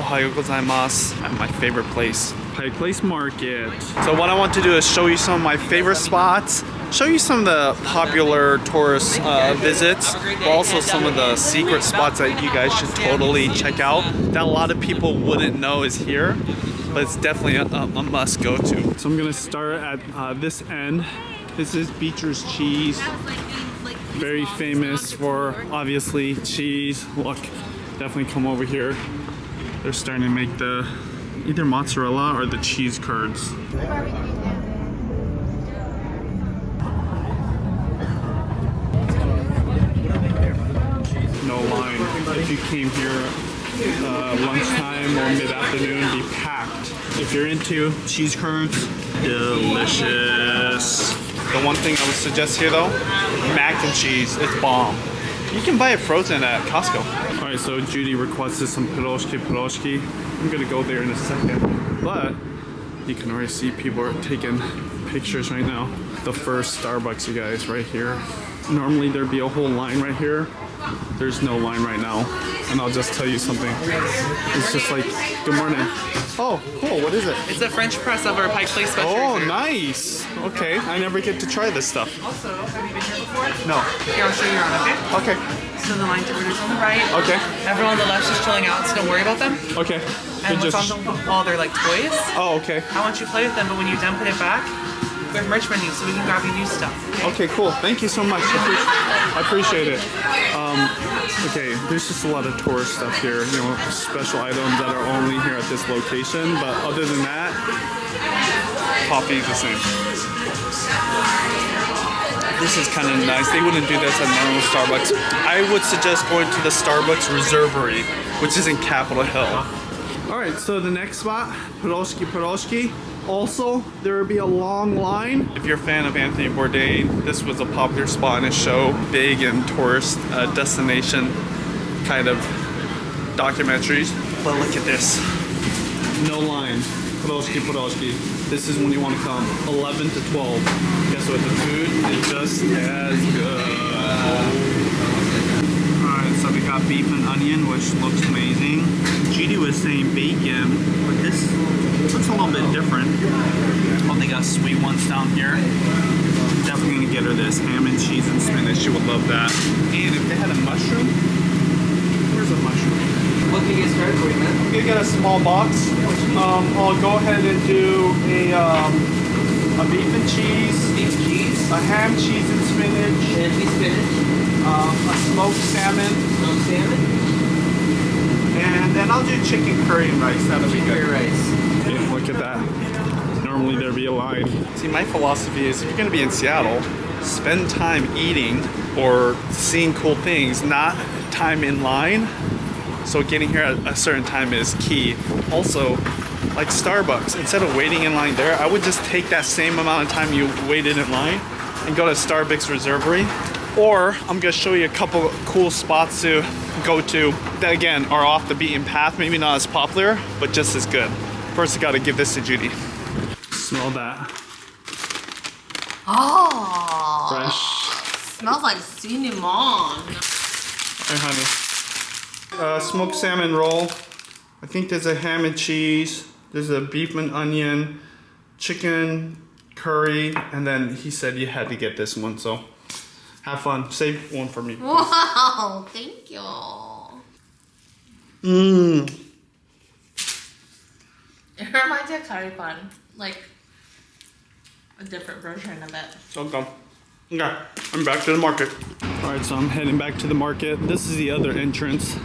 Ohayo gozaimasu at my favorite place, Pike Place Market. So what I want to do is show you some of my favorite spots, show you some of the popular tourist visits, but also some of the secret spots that you guys should totally check out that a lot of people wouldn't know is here, but it's definitely a must go to. So I'm gonna start at this end. This is Beecher's Cheese. Very famous for, obviously, cheese. Look, definitely come over here. They're starting to make the either mozzarella or the cheese curds. No line. If you came here lunchtime or mid-afternoon, it'd be packed. If you're into cheese curds, delicious. The one thing I would suggest here though, mac and cheese, it's bomb. You can buy it frozen at Costco. All right, so Judy requested some pierogi. I'm gonna go there in a second, but you can already see people are taking pictures right now. The first Starbucks, you guys, right here. Normally there'd be a whole line right here. There's no line right now. And I'll just tell you something. It's just like, good morning. Oh, cool, what is it? It's a French press over Pike Place sweatshirt. Oh, nice. Okay, I never get to try this stuff. Also, have you been here before? No. Here, I'll show you around, okay? Okay. So the line to order's on the right. Okay. Everyone on the left's just chilling out, so don't worry about them. Okay. And what's on the wall, they're like toys. Oh, okay. I want you to play with them, but when you're done, put it back. We have merch menus, so we can grab you new stuff. Okay, cool. Thank you so much. I appreciate it. Okay, there's just a lot of tourist stuff here. You know, special items that are only here at this location. But other than that, coffee is the same. This is kind of nice. They wouldn't do this at normal Starbucks. I would suggest going to the Starbucks Reservery, which is in Capitol Hill. All right, so the next spot, Pierogi. Also, there will be a long line. If you're a fan of Anthony Bourdain, this was a popular spot in his show. Big and tourist destination kind of documentaries. But look at this. No line. Pierogi. This is when you want to come. 11 to 12. Guess what? The food is just as good. Alright, so we got beef and onion, which looks amazing. Judy was saying bacon, but this looks a little bit different. Oh, they got sweet ones down here. Definitely gonna get her this ham and cheese and spinach. She would love that. And if they had a mushroom, where's a mushroom? What can you get started for you, man? I'm gonna get a small box. I'll go ahead and do a beef and cheese. Beef cheese. A ham, cheese, and spinach. And spinach. A smoked salmon. Smoked salmon. And then I'll do chicken curry and rice. That'll be good. Curry rice. Okay, look at that. Normally there'd be a line. See, my philosophy is if you're gonna be in Seattle, spend time eating or seeing cool things, not time in line. So getting here at a certain time is key. Also, like Starbucks, instead of waiting in line there, I would just take that same amount of time you waited in line and go to Starbucks Reservery. Or I'm gonna show you a couple cool spots to go to that again are off the beaten path, maybe not as popular, but just as good. First I gotta give this to Judy. Smell that. Oh. Fresh. Smells like cinnamon. Alright, honey. Smoked salmon roll. I think there's a ham and cheese. There's a beef and onion, chicken, curry, and then he said you had to get this one, so have fun. Save one for me, please. Wow, thank you. Mmm. It reminds me of curry bun, like a different version of it. So dumb. Okay, I'm back to the market. Alright, so I'm heading back to the market. This is the other entrance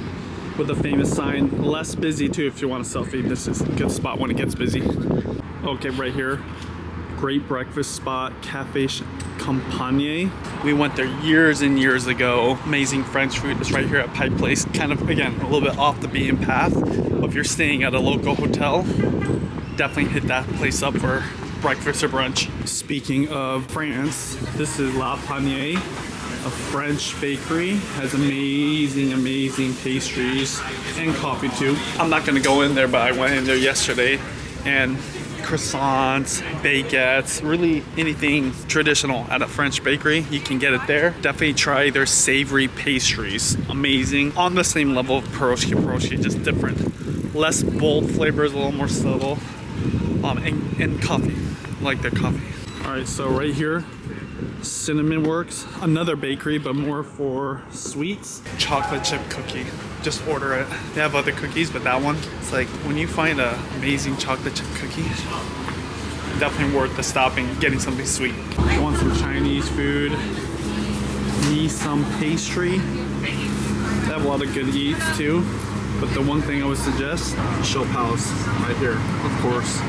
with a famous sign. Less busy too if you want a selfie. This is a good spot when it gets busy. Okay, right here. Great breakfast spot, Cafe Campagne. We went there years and years ago. Amazing French food. It's right here at Pike Place. Kind of, again, a little bit off the beaten path. But if you're staying at a local hotel, definitely hit that place up for breakfast or brunch. Speaking of France, this is La Panier, a French bakery. Has amazing pastries and coffee too. I'm not gonna go in there, but I went in there yesterday and croissants, baguettes, really anything traditional at a French bakery, you can get it there. Definitely try their savory pastries. Amazing. On the same level of pierogi, just different. less bold flavors, a little more subtle. And coffee, I like their coffee. All right, so right here, Cinnamon Works, another bakery, but more for sweets. Chocolate chip cookie, just order it. They have other cookies, but that one, it's like when you find an amazing chocolate chip cookie, definitely worth the stopping, getting something sweet. You want some Chinese food, need some pastry. They have a lot of good eats too, but the one thing I would suggest, Show Palace right here, of course.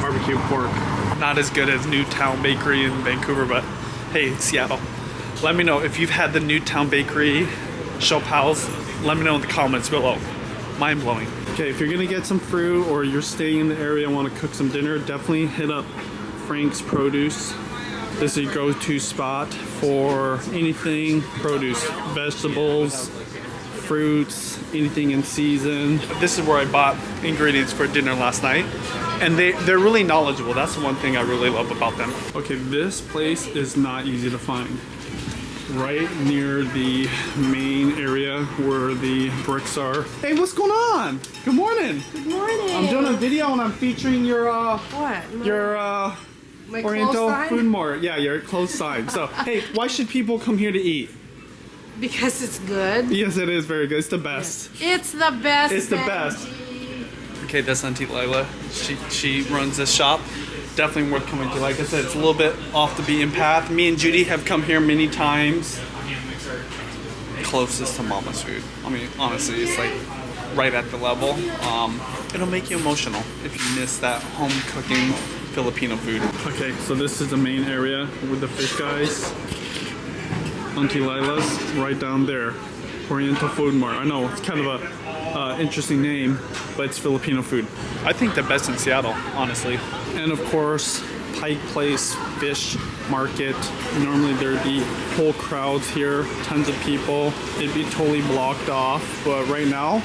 Barbecue pork. Not as good as Newtown Bakery in Vancouver, but hey, Seattle. Let me know if you've had the Newtown Bakery, Show Palace. Let me know in the comments below. Mind blowing. Okay, if you're gonna get some fruit or you're staying in the area and want to cook some dinner, definitely hit up Frank's Produce. This is your go-to spot for anything produce, vegetables, fruits, anything in season. This is where I bought ingredients for dinner last night, and they're really knowledgeable. That's the one thing I really love about them. Okay, this place is not easy to find. Right near the main area where the bricks are. Hey, what's going on? Good morning. Good morning. I'm doing a video and I'm featuring your What? your My Oriental clothes sign? Food Mart. Yeah, your clothes sign. So, hey, why should people come here to eat? Because it's good. Yes, it is very good. It's the best. It's the best. It's the best. Okay, that's Auntie Lilas. She runs this shop. Definitely worth coming to. Like I said, it's a little bit off the beaten path. Me and Judy have come here many times. Closest to Mama's food. I mean, honestly, it's like right at the level. It'll make you emotional if you miss that home cooking Filipino food. Okay, so this is the main area with the fish guys. Auntie Lilas, right down there. Oriental Food Mart. I know, it's kind of a interesting name, but it's Filipino food. I think the best in Seattle, honestly. And of course, Pike Place Fish Market. Normally there'd be whole crowds here, tons of people. It'd be totally blocked off, but right now,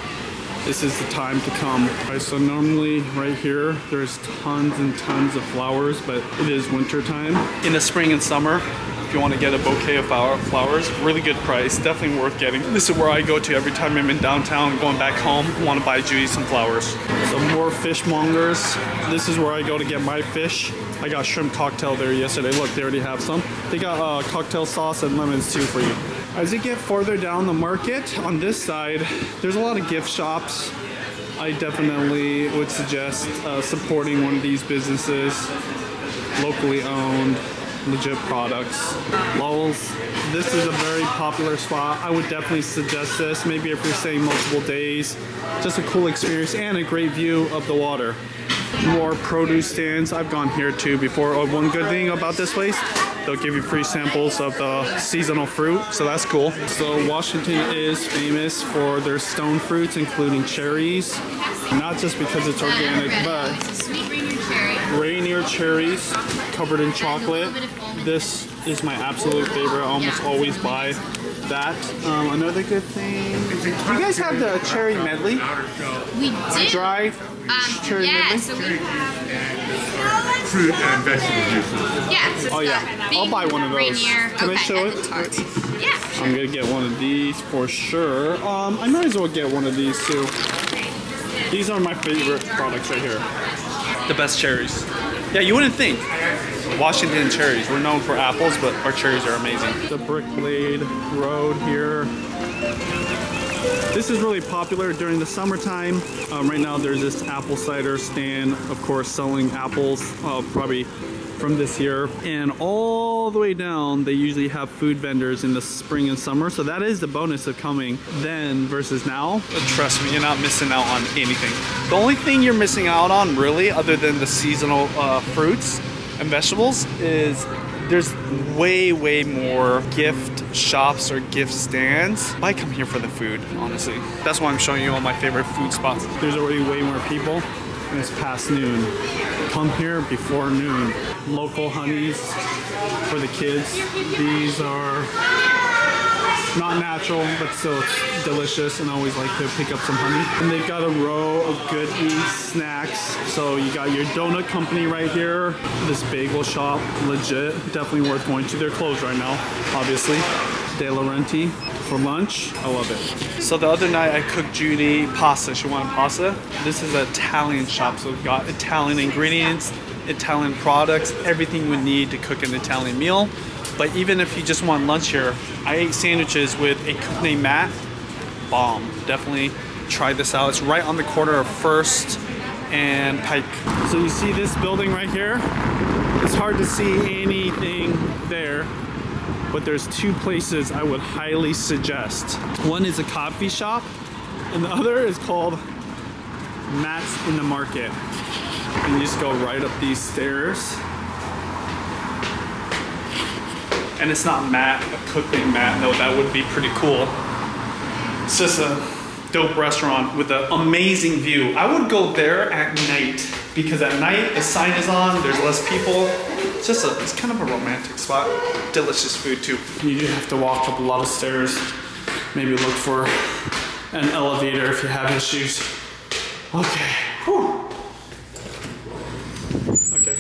this is the time to come. All right, so normally right here, there's tons and tons of flowers, but it is winter time. In the spring and summer, if you want to get a bouquet of flowers, really good price, definitely worth getting. This is where I go to every time I'm in downtown, going back home, want to buy Judy some flowers. Some more fishmongers. This is where I go to get my fish. I got shrimp cocktail there yesterday. Look, they already have some. They got cocktail sauce and lemons too for you. As you get further down the market, on this side, there's a lot of gift shops. I definitely would suggest supporting one of these businesses, locally owned, legit products. Lulz, this is a very popular spot. I would definitely suggest this, maybe if you're staying multiple days. Just a cool experience and a great view of the water. More produce stands. I've gone here too before. Oh, one good thing about this place, they'll give you free samples of the seasonal fruit, so that's cool. So Washington is famous for their stone fruits, including cherries. Not just because it's organic, but Sweet Rainier cherry. Rainier cherries covered in chocolate. This is my absolute favorite. I almost always buy that. Another good thing. Do you guys have the cherry medley? We do. Dry cherry Yeah, medley? so we have. Fruit and vegetable juices. Yeah, so it's Oh yeah, got I'll buy one of those. Rainier. Can I Okay, show and it? the tart. Yeah. I'm gonna get one of these for sure. I might as well get one of these too. These are my favorite products right here. The best cherries. Yeah, you wouldn't think. Washington cherries. We're known for apples, but our cherries are amazing. The Brickblade Road here. This is really popular during the summertime. Right now there's this apple cider stand, of course, selling apples, probably from this year. And all the way down, they usually have food vendors in the spring and summer. So that is the bonus of coming then versus now. But trust me, you're not missing out on anything. The only thing you're missing out on really, other than the seasonal fruits and vegetables, is there's way more gift shops or gift stands. I come here for the food, honestly. That's why I'm showing you all my favorite food spots. There's already way more people and it's past noon. Come here before noon. Local honeys for the kids. These are not natural, but still it's delicious, and I always like to pick up some honey. And they've got a row of good snacks. So you got your donut company right here. This bagel shop, legit, definitely worth going to. They're closed right now, obviously. De Laurenti for lunch. I love it. So the other night I cooked Judy pasta. She wanted pasta. This is an Italian shop, so we've got Italian ingredients, Italian products, everything we need to cook an Italian meal. But even if you just want lunch here, I ate sandwiches with a cook named Matt. Bomb. Definitely try this out. It's right on the corner of First and Pike. So you see this building right here? It's hard to see anything there, but there's two places I would highly suggest. One is a coffee shop, and the other is called Matt's in the Market. And you just go right up these stairs. And it's not Matt, a cook named Matt, though that would be pretty cool. It's just a dope restaurant with an amazing view. I would go there at night because at night the sign is on, there's less people. It's kind of a romantic spot. Delicious food too. You do have to walk up a lot of stairs. Maybe look for an elevator if you have issues. Okay. Whew. Okay.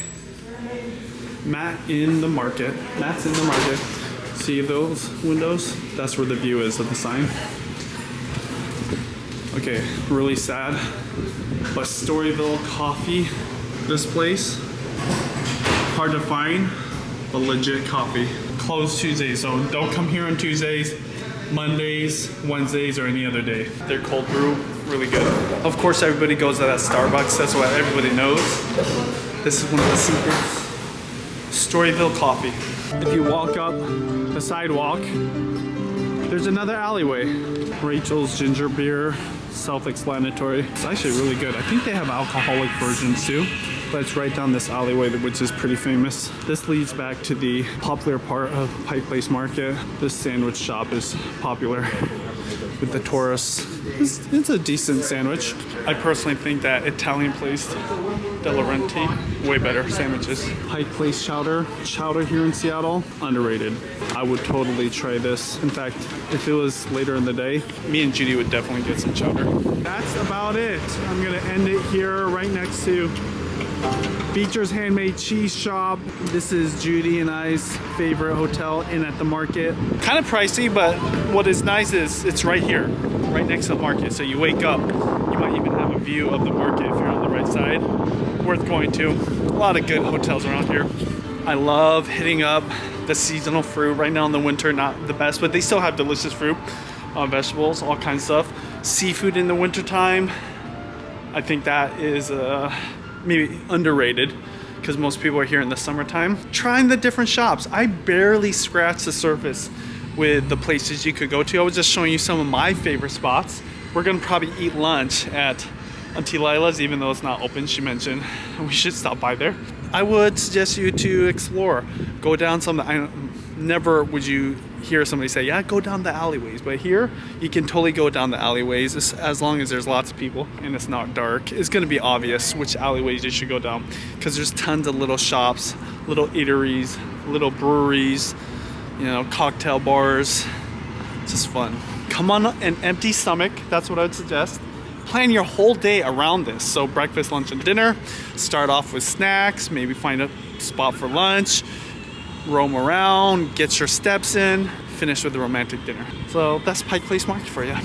Matt's in the market. See those windows? That's where the view is of the sign. Okay, really sad, but Storyville Coffee, this place, hard to find, but legit coffee. Closed Tuesdays, so don't come here on Tuesdays, Mondays, Wednesdays, or any other day. Their cold brew, really good. Of course, everybody goes to that Starbucks, that's what everybody knows. This is one of the secrets. Storyville Coffee. If you walk up the sidewalk, there's another alleyway. Rachel's Ginger Beer, self-explanatory. It's actually really good. I think they have alcoholic versions too, but it's right down this alleyway, which is pretty famous. This leads back to the popular part of Pike Place Market. This sandwich shop is popular with the tourists. It's a decent sandwich. I personally think that Italian place, De Laurenti, way better sandwiches. Pike Place Chowder here in Seattle, underrated. I would totally try this. In fact, if it was later in the day, me and Judy would definitely get some chowder. That's about it. I'm gonna end it here right next to Beecher's Handmade Cheese Shop. This is Judy and I's favorite hotel in at the market. Kind of pricey, but what is nice is it's right here, right next to the market. So you wake up, you might even have a view of the market if you're on the right side. Worth going to. A lot of good hotels around here. I love hitting up the seasonal fruit. Right now in the winter, not the best, but they still have delicious fruit, vegetables, all kinds of stuff. Seafood in the wintertime, I think that is maybe underrated because most people are here in the summertime. Trying the different shops. I barely scratched the surface with the places you could go to. I was just showing you some of my favorite spots. We're gonna probably eat lunch at Auntie Lilas, even though it's not open. She mentioned we should stop by there. I would suggest you to explore. Go down never would you hear somebody say, yeah, go down the alleyways. But here, you can totally go down the alleyways as long as there's lots of people and it's not dark. It's gonna be obvious which alleyways you should go down because there's tons of little shops, little eateries, little breweries, you know, cocktail bars. It's just fun. Come on an empty stomach, that's what I would suggest. Plan your whole day around this. So breakfast, lunch, and dinner. Start off with snacks, maybe find a spot for lunch, roam around, get your steps in, finish with a romantic dinner. So that's Pike Place Market for you.